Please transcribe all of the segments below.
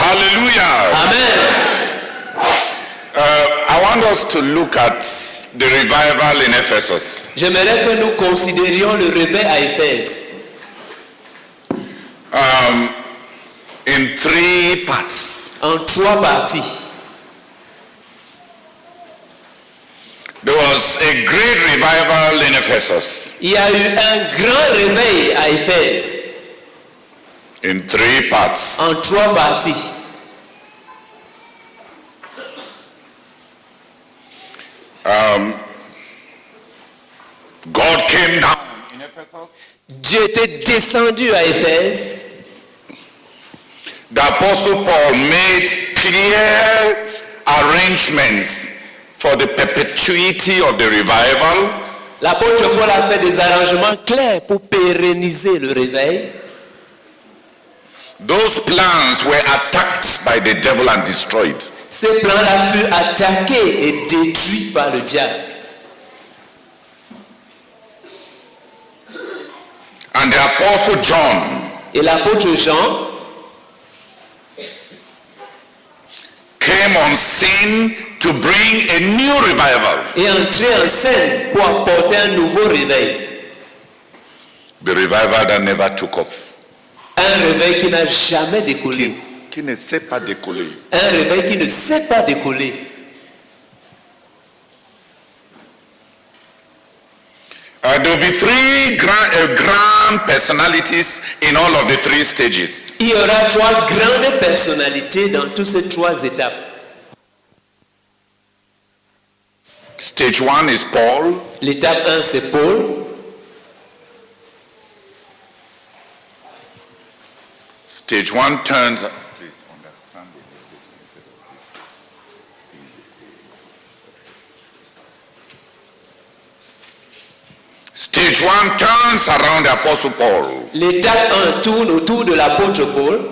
Hallelujah. Amen. I want us to look at the revival in Ephesus. J'aimerais que nous considérions le réveil à Éphèse In 3 parts. en 3 parties. There was a great revival in Ephesus. Il y a eu un grand réveil à Éphèse In 3 parts. en 3 parties. God came down in Ephesus. Dieu était descendu à Éphèse. The Apostle Paul made clear arrangements for the perpetuity of the revival. L'apôtre Paul a fait des arrangements clairs pour pérenniser le réveil. Those plans were attacked by the devil and destroyed. Ces plans-là furent attaqués et détruits par le diable. And the Apostle John Et l'apôtre Jean came on scene to bring a new revival. est entré en scène pour apporter un nouveau réveil. The revival that never took off. Un réveil qui n'a jamais décollé. Qui ne sait pas décoller. Un réveil qui ne sait pas décoller. There will be 3 grand personalities in all of the 3 stages. Il y aura 3 grandes personnalités dans toutes ces 3 étapes. Stage 1 is Paul. L'étape 1, c'est Paul. Stage 1 turns. Please understand the message instead of this. Stage 1 turns around the Apostle Paul. L'étape 1 tourne autour de l'apôtre Paul.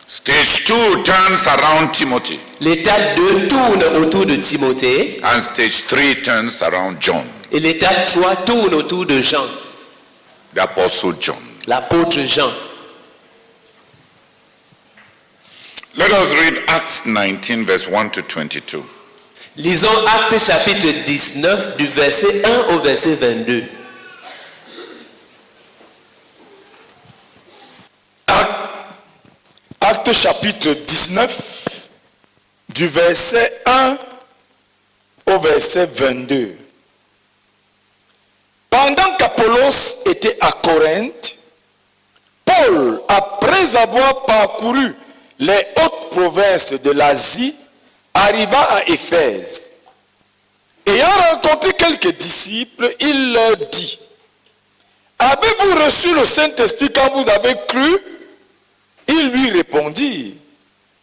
Stage 2 turns around Timothy. L'étape 2 tourne autour de Timothée. And stage 3 turns around John, Et l'étape 3 tourne autour de Jean, the Apostle John. l'apôtre Jean. Let us read Acts 19, verse 1 to 22. Lisons Actes chapitre 19 du verset 1 au verset 22. Acte chapitre 19, du verset 1 au verset 22. Pendant qu'Apollos était à Corinthe, Paul, après avoir parcouru les hautes provinces de l'Asie, arriva à Éphèse. Ayant rencontré quelques disciples, il leur dit: avez-vous reçu le Saint-Esprit quand vous avez cru? Ils lui répondirent: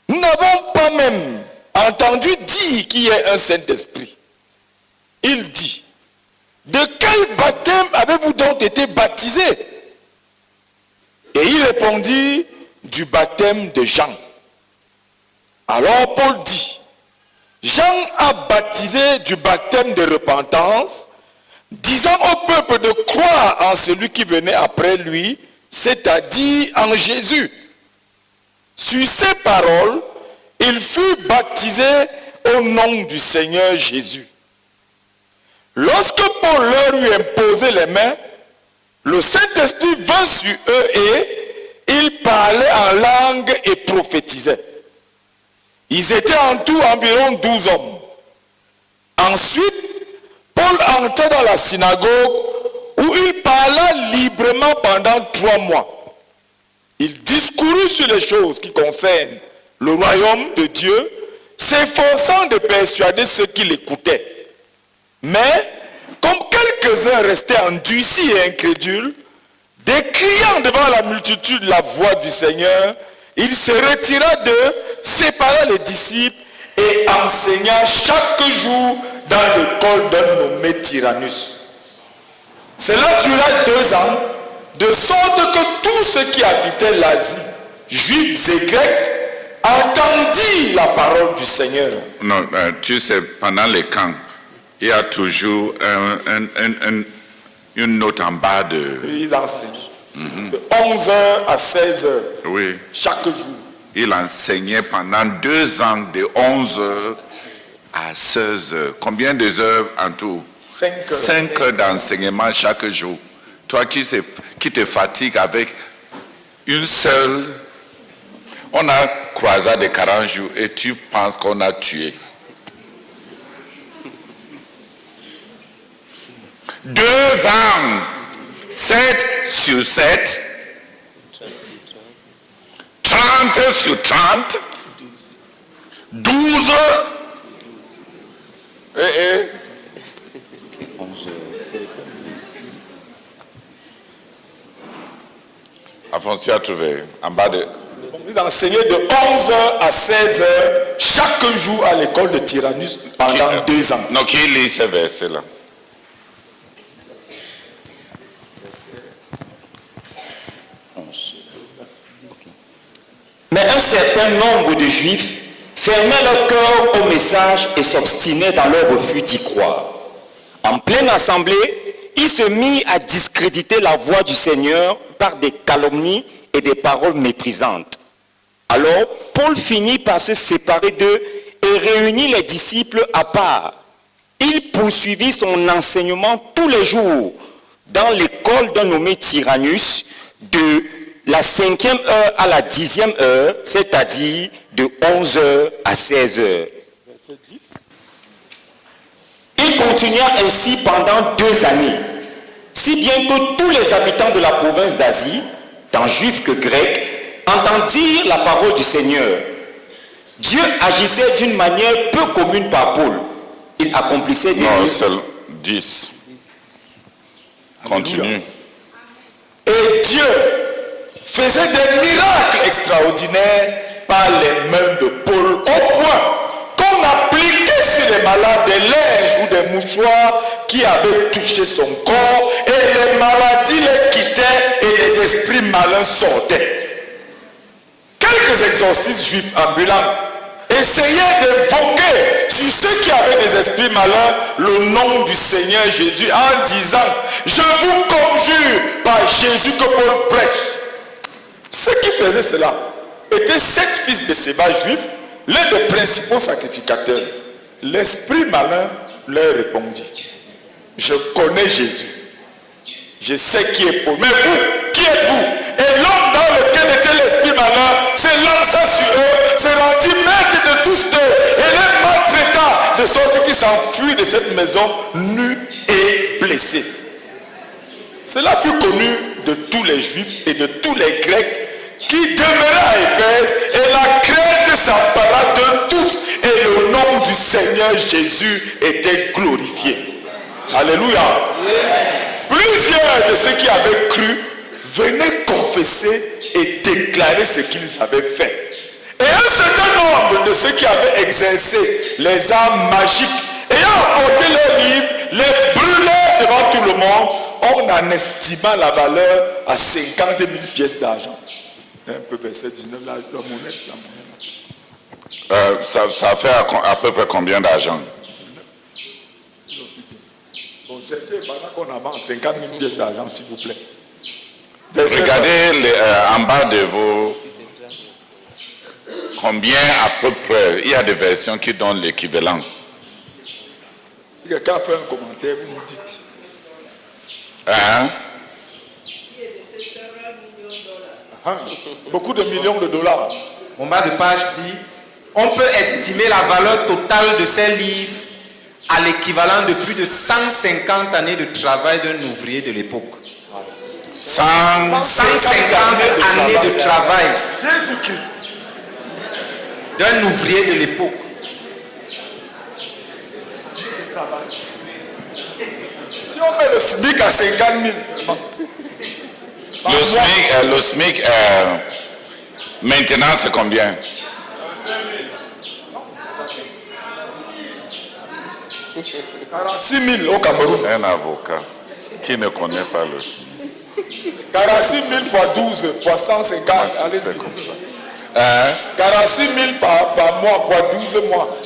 nous n'avons pas même entendu dire qu'il y ait un Saint-Esprit. Il dit: de quel baptême avez-vous donc été baptisés? Et il répondit: du baptême de Jean. Alors Paul dit: Jean a baptisé du baptême de repentance, disant au peuple de croire en celui qui venait après lui, c'est-à-dire en Jésus. Sur ces paroles, il fut baptisé au nom du Seigneur Jésus. Lorsque Paul leur eut imposé les mains, le Saint-Esprit vint sur eux et ils parlaient en langue et prophétisaient. Ils étaient en tout environ 12 hommes. Ensuite, Paul entra dans la synagogue où il parla librement pendant 3 mois. Il discourut sur les choses qui concernent le royaume de Dieu, s'efforçant de persuader ceux qui l'écoutaient. Mais, comme quelques-uns restaient endurcis et incrédules, décriant devant la multitude la voix du Seigneur, il se retira d'eux, sépara les disciples et enseigna chaque jour dans l'école d'un nommé Tyrannus. Cela dura 2 ans, de sorte que tous ceux qui habitaient l'Asie, juifs et grecs, entendirent la parole du Seigneur. Non, tu sais, pendant les camps, il y a toujours une note en bas de... Ils enseignent. De 11h à 16h, Oui. chaque jour. Il enseignait pendant 2 ans de 11 heures à 16 heures. Combien de heures en tout? 5 heures. 5 heures d'enseignement chaque jour. Toi qui te fatigues avec une seule... On a croisé de 40 jours et tu penses qu'on a tué. 2 ans, 7 sur 7, 30 sur 30, 12, Alphonse, tu as trouvé en bas de... Il enseignait de 11 heures à 16 heures chaque jour à l'école de Tyrannus pendant 2 ans. Non, qui lit ce verset-là? Mais un certain nombre de Juifs fermaient leur cœur au message et s'obstinaient dans leur refus d'y croire. En pleine assemblée, ils se mirent à discréditer la voix du Seigneur par des calomnies et des paroles méprisantes. Alors, Paul finit par se séparer d'eux et réunit les disciples à part. Il poursuivit son enseignement tous les jours dans l'école d'un nommé Tyrannus de la 5e heure à la 10e heure, c'est-à-dire de 11 heures à 16 heures. Il continua ainsi pendant 2 années. Si bientôt tous les habitants de la province d'Asie, tant juifs que grecs, entendirent la parole du Seigneur. Dieu agissait d'une manière peu commune par Paul. Il accomplissait des... Non, c'est 10. Continue. Et Dieu faisait des miracles extraordinaires par les mains de Paul, au point qu'on appliquait sur les malades des linges ou des mouchoirs qui avaient touché son corps, et les maladies les quittaient et les esprits malins sortaient. Quelques exorcistes juifs ambulants essayaient d'évoquer sur ceux qui avaient des esprits malins le nom du Seigneur Jésus en disant: je vous conjure par Jésus que Paul prêche. Ceux qui faisaient cela étaient 7 fils de Séba juifs, l'un des principaux sacrificateurs. L'esprit malin leur répondit: je connais Jésus, je sais qui est Paul, mais vous, qui êtes-vous? Et l'homme dans lequel était l'esprit malin se lança sur eux, se rendit maître de tous deux et les maltraita, de sorte qu'ils s'enfuirent de cette maison nus et blessés. Cela fut connu de tous les Juifs et de tous les Grecs qui demeuraient à Éphèse, et la crainte s'empara de tous, et le nom du Seigneur Jésus était glorifié. Alléluia. Plusieurs de ceux qui avaient cru venaient confesser et déclarer ce qu'ils avaient fait. Et un certain nombre de ceux qui avaient exercé les arts magiques, ayant apporté leurs livres, les brûlaient devant tout le monde, on en estima la valeur à 50 000 pièces d'argent. Un peu verset 19, la monnaie. Ça fait à peu près combien d'argent? Bon, c'est pendant qu'on avance 50 000 pièces d'argent, s'il vous plaît. Regardez en bas de vos... Combien à peu près? Il y a des versions qui donnent l'équivalent. Si quelqu'un fait un commentaire, vous nous dites. Hein? Beaucoup de millions de dollars. En bas de page dit: on peut estimer la valeur totale de ces livres à l'équivalent de plus de 150 années de travail d'un ouvrier de l'époque. 150 années de travail Jésus-Christ. d'un ouvrier de l'époque. Si on met le SMIC à 50 000, Le SMIC, maintenant c'est combien? 46 000 au Cameroun. Un avocat qui ne connaît pas le SMIC. 46 000 fois 12 fois 150. Allez-y. C'est comme ça. 46 000 par mois fois 12 mois.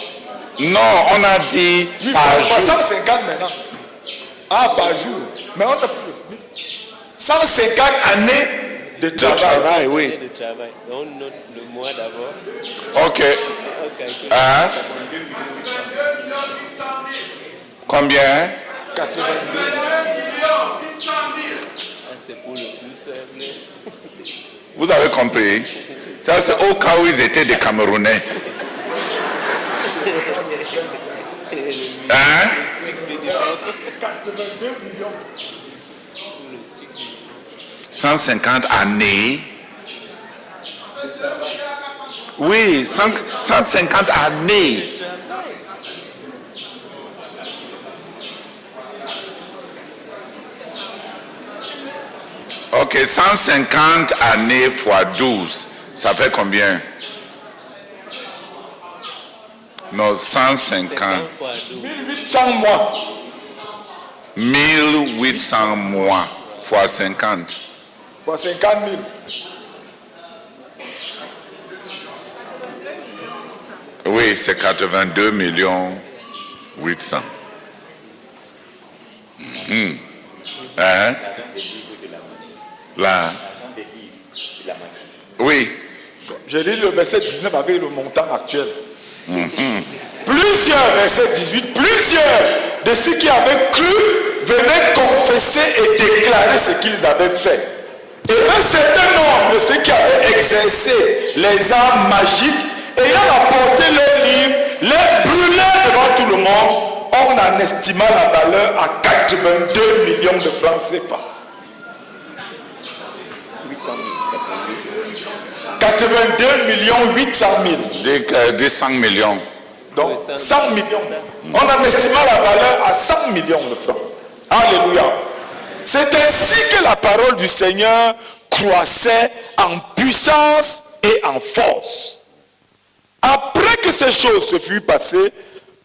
Non, on a dit Oui, par jour. 150 maintenant. Ah, par jour. Mais on n'a plus le SMIC. 150 années de travail. Oui. De travail. Donc, le Moi d'abord. Ok. Hein? Combien? 82. C'est pour le plus faible. Vous avez compris? Ça, c'est au cas où ils étaient des Camerounais. Hein? 82 millions. 150 années. Oui, 150 années. Ok, 150 années fois 12, ça fait combien? Non, 150. 1800 mois. 1800 mois fois 50. Fois 50 000. Oui, c'est 82 millions 800. Hein? Là. Oui. Je lis le verset 19 avec le montant actuel. Plusieurs, verset 18, plusieurs de ceux qui avaient cru venaient confesser et déclarer ce qu'ils avaient fait. Et un certain nombre de ceux qui avaient exercé les arts magiques, ayant apporté leurs livres, les brûlèrent devant tout le monde, on en estima la valeur à 82 millions de francs CFA. 82 millions 800 000. 100 millions. Donc 100 millions. On en estima la valeur à 100 millions de francs. Alléluia. C'est ainsi que la parole du Seigneur croissait en puissance et en force. Après que ces choses se furent passées,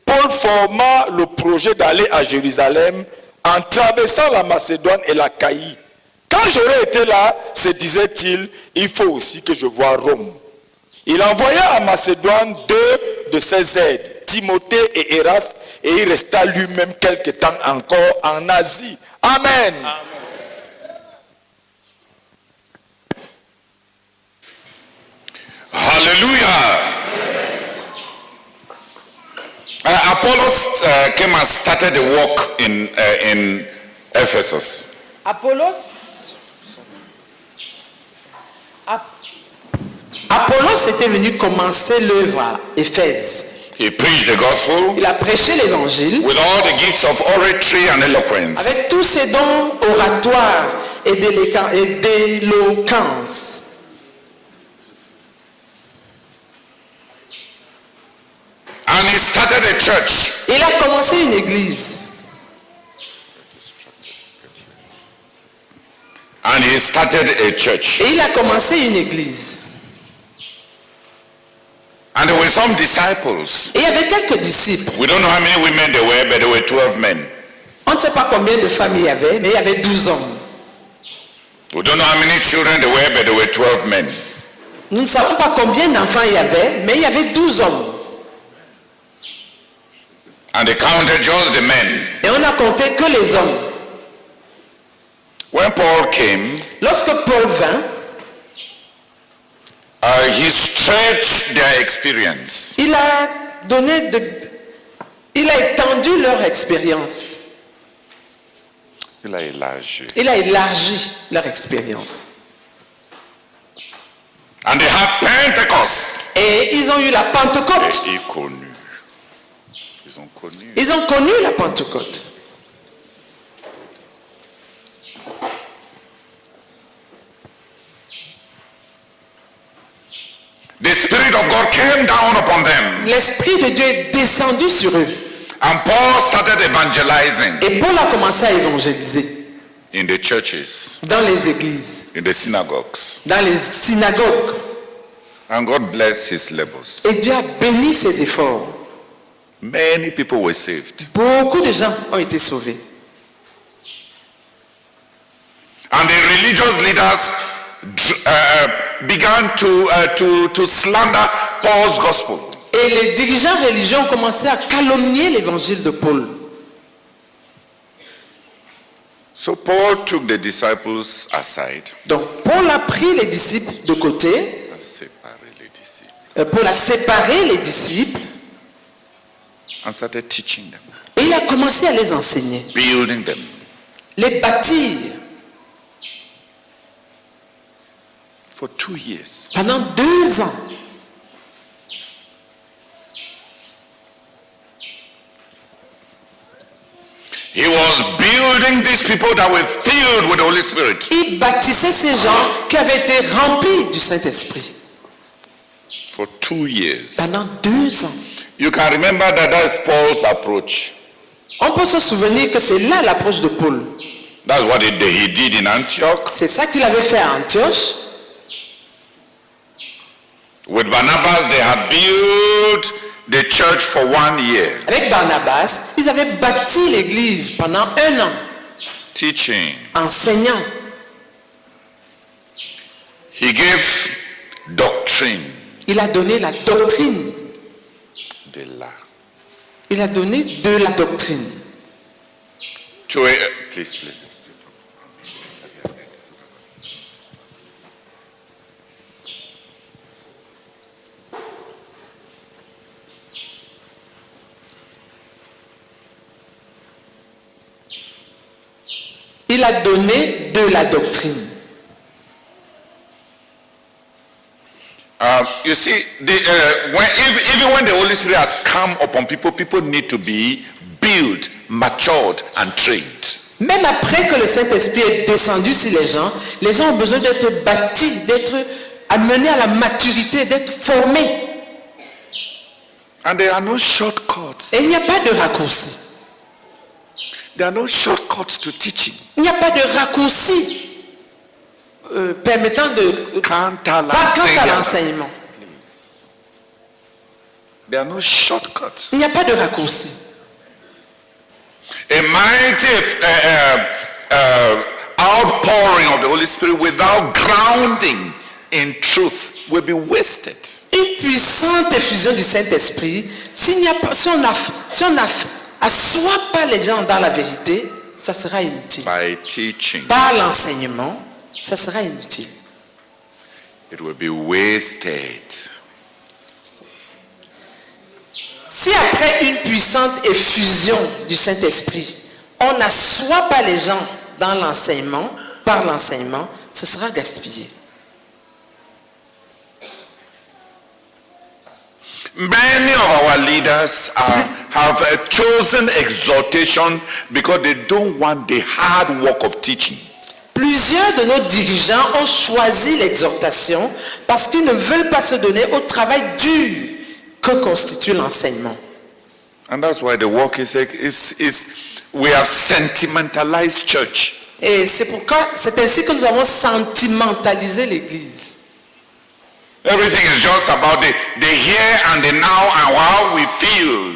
Paul forma le projet d'aller à Jérusalem en traversant la Macédoine et l'Achaïe. Quand j'aurais été là, se disait-il, il faut aussi que je voie Rome. Il envoya à Macédoine 2 de ses aides, Timothée et Eraste, et il resta lui-même quelque temps encore en Asie. Amen. Hallelujah. Apollos came and started the work in Ephesus. Apollos était venu commencer l'œuvre à Éphèse. He preached the gospel Il a prêché l'évangile with all the gifts of oratory and eloquence. avec tous ses dons oratoires et d'éloquence. And he started a church. Il a commencé une église. And he started a church. Et il a commencé une église. And there were some disciples. Et il y avait quelques disciples. We don't know how many women there were, but there were 12 men. On ne sait pas combien de femmes il y avait, mais il y avait 12 hommes. We don't know how many children there were, but there were 12 men. Nous ne savons pas combien d'enfants il y avait, mais il y avait 12 hommes. And they counted just the men. Et on a compté que les hommes. When Paul came, Lorsque Paul vint, he stretched their experience. il a étendu leur expérience. Il a élargi. Il a élargi leur expérience. And they had Pentecost. Et ils ont eu la Pentecôte. Et ils ont connu. Ils ont connu la Pentecôte. The Spirit of God came down upon them. L'Esprit de Dieu est descendu sur eux. And Paul started evangelizing Et Paul a commencé à évangéliser in the churches, dans les églises, in the synagogues. dans les synagogues. And God blessed his labors. Et Dieu a béni ses efforts. Many people were saved. Beaucoup de gens ont été sauvés. And the religious leaders began to slander Paul's gospel. Et les dirigeants religieux ont commencé à calomnier l'évangile de Paul. So Paul took the disciples aside. Donc Paul a pris les disciples de côté. Paul a séparé les disciples and started teaching them, et il a commencé à les enseigner, building them. les bâtir. For 2 years. Pendant 2 ans, He was building these people that were filled with the Holy Spirit. il bâtissait ces gens qui avaient été remplis du Saint-Esprit. For 2 years. Pendant 2 ans. You can remember that that's Paul's approach. On peut se souvenir que c'est là l'approche de Paul. That's what he did in Antioch. C'est ça qu'il avait fait à Antioche. With Barnabas, they had built the church for 1 year. Avec Barnabas, ils avaient bâti l'église pendant 1 an, Teaching. enseignant. He gave doctrine. Il a donné la doctrine. De là. Il a donné de la doctrine. Please. Il a donné de la doctrine. You see, even when the Holy Spirit has come upon people, people need to be built, matured, and trained. Même après que le Saint-Esprit est descendu sur les gens ont besoin d'être bâtis, d'être amenés à la maturité, d'être formés. And there are no shortcuts. Et il n'y a pas de raccourci. There are no shortcuts to teaching. Il n'y a pas de raccourci permettant de... Quant à Pas quant à l'enseignement. l'enseignement. There are no shortcuts. Il n'y a pas de raccourci. A mighty outpouring of the Holy Spirit without grounding in truth will be wasted. Une puissante effusion du Saint-Esprit, si on n'assoit pas les gens dans la vérité, ça sera inutile. By teaching, Par l'enseignement, ça sera inutile. it will be wasted. Si après une puissante effusion du Saint-Esprit, on n'assoit pas les gens dans l'enseignement, par l'enseignement, ce sera gaspillé. Many of our leaders have chosen exhortation because they don't want the hard work of teaching. Plusieurs de nos dirigeants ont choisi l'exhortation parce qu'ils ne veulent pas se donner au travail dur que constitue l'enseignement. And that's why the work is we have sentimentalized church. Et c'est ainsi que nous avons sentimentalisé l'Église. Everything is just about the here and the now and how we feel.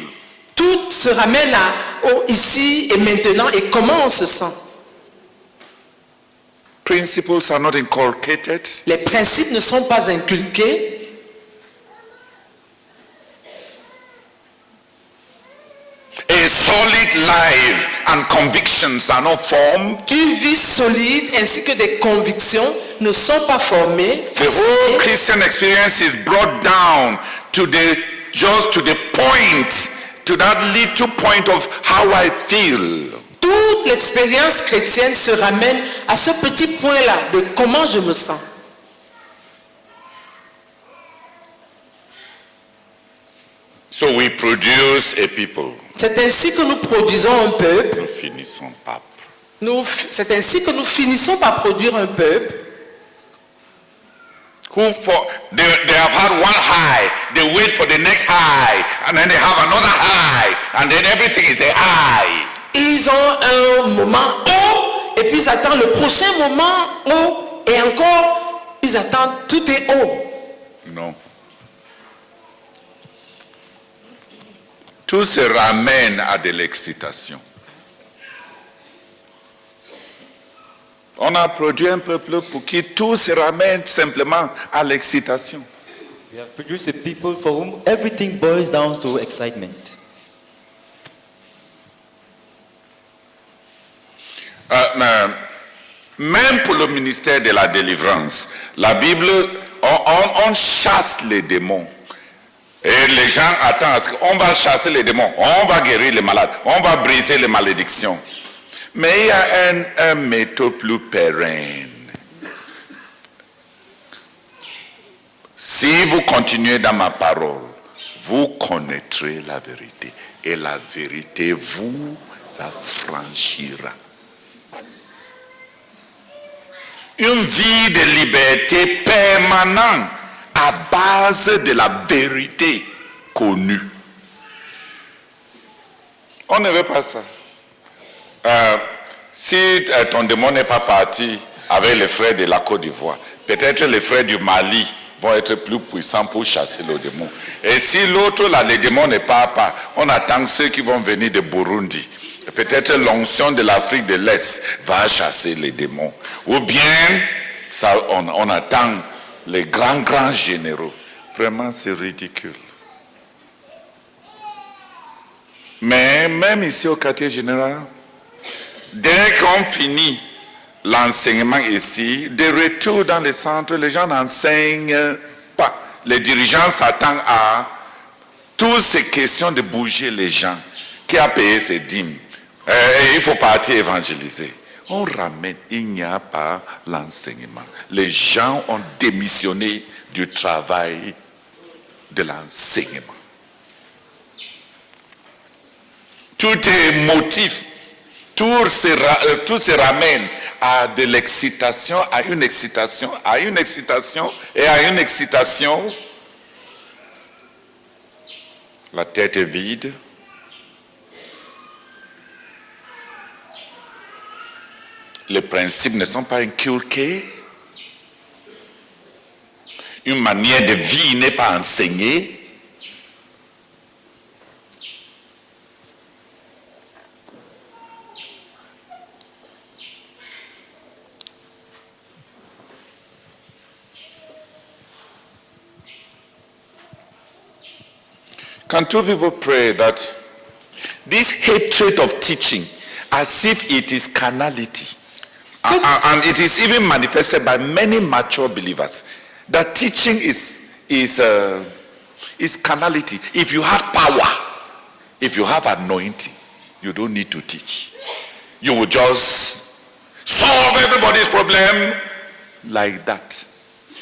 Tout se ramène au ici et maintenant et comment on se sent. Principles are not inculcated. Les principes ne sont pas inculqués. A solid life and convictions are not formed. Une vie solide ainsi que des convictions ne sont pas formées. The whole Christian experience is brought down to the point, to that little point of how I feel. Toute l'expérience chrétienne se ramène à ce petit point-là de comment je me sens. So we produce a people. C'est ainsi que nous produisons un peuple. Nous finissons par. C'est ainsi que nous finissons par produire un peuple They have had one high, they wait for the next high, and then they have another high, and then everything is a high. Ils ont un moment haut et puis ils attendent le prochain moment haut et encore ils attendent tout est haut. Non. Tout se ramène à de l'excitation. On a produit un peuple pour qui tout se ramène simplement à l'excitation. We have produced a people for whom everything boils down to excitement. Même pour le ministère de la délivrance, la Bible, On chasse les démons. Et les gens attendent à ce qu'on va chasser les démons, on va guérir les malades, on va briser les malédictions. Mais il y a un méthode plus pérenne. Si vous continuez dans ma parole, vous connaîtrez la vérité. Et la vérité vous affranchira. Une vie de liberté permanente à base de la vérité connue. On ne veut pas ça. Si ton démon n'est pas parti avec les frères de la Côte d'Ivoire, peut-être les frères du Mali vont être plus puissants pour chasser le démon. Et si l'autre, là, les démons ne partent pas, on attend ceux qui vont venir de Burundi. Peut-être l'onction de l'Afrique de l'Est va chasser les démons. Ou bien, ça, on attend les grands généraux. Vraiment, c'est ridicule. Mais même ici au quartier général, dès qu'on finit l'enseignement ici, de retour dans les centres, les gens n'enseignent pas. Les dirigeants s'attendent à toutes ces questions de bouger les gens. Qui a payé ses dîmes? Il faut partir évangéliser. On ramène, il n'y a pas l'enseignement. Les gens ont démissionné du travail de l'enseignement. Tout est motif. Tout se ramène à de l'excitation, à une excitation, à une excitation et à une excitation. La tête est vide. Les principes ne sont pas inculqués. Une manière de vie n'est pas enseignée. Can two people pray that this hatred of teaching, as if it is carnality, and it is even manifested by many mature believers, that teaching is carnality. If you have power, if you have anointing, you don't need to teach. You will just solve everybody's problem like that.